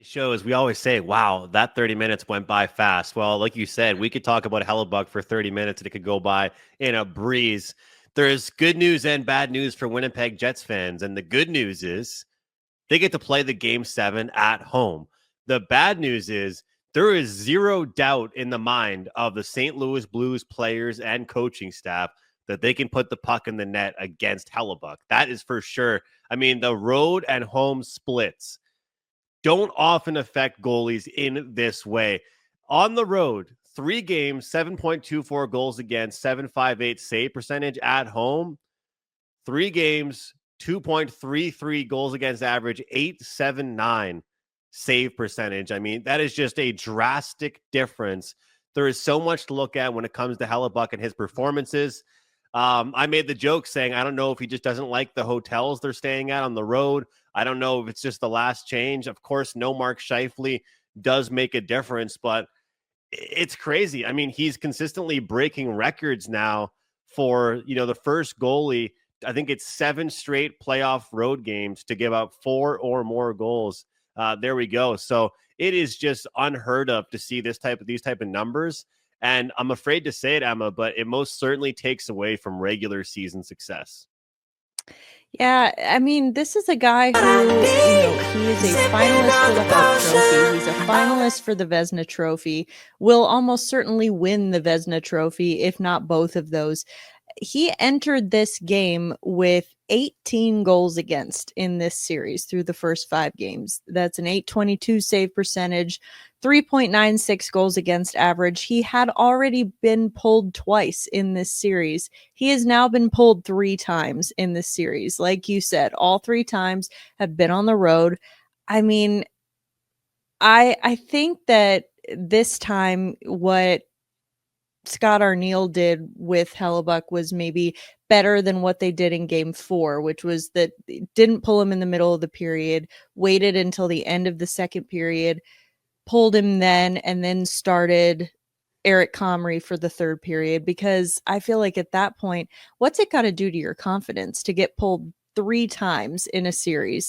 shows, we always say, wow, that 30 minutes went by fast. Well, like you said, we could talk about Hellebuyck for 30 minutes and it could go by in a breeze. There's good news and bad news for Winnipeg Jets fans. And the good news is they get to play the game 7 at home. The bad news is there is zero doubt in the mind of the St. Louis Blues players and coaching staff that they can put the puck in the net against Hellebuyck. That is for sure. I mean, the road and home splits don't often affect goalies in this way. On the road, 3 games, 7.24 goals against, 7.58 save percentage. At home, 3 games, 2.33 goals against average, 8.79 save percentage. I mean, that is just a drastic difference. There is so much to look at when it comes to Hellebuyck and his performances. I made the joke saying, I don't know if he just doesn't like the hotels they're staying at on the road. I don't know if it's just the last change. Of course, no Mark Scheifele does make a difference, but it's crazy. I mean, he's consistently breaking records now for, the first goalie. I think it's 7 straight playoff road games to give up 4 or more goals. There we go. So it is just unheard of to see these type of numbers. And I'm afraid to say it, Emma, but it most certainly takes away from regular season success. Yeah, I mean, this is a guy who, he is a finalist for the Hart Trophy. He's a finalist for the Vezina Trophy, will almost certainly win the Vezina Trophy, if not both of those. He entered this game with 18 goals against in this series through the first 5 games. That's an 822 save percentage, 3.96 goals against average. He had already been pulled twice in this series. He has now been pulled 3 times in this series. Like you said, all 3 times have been on the road. I mean, I think that this time what Scott Arniel did with Hellebuyck was maybe better than what they did in game 4, which was that didn't pull him in the middle of the period, waited until the end of the second period, pulled him then, and then started Eric Comrie for the third period. Because I feel like at that point, what's it got to do to your confidence to get pulled 3 times in a series?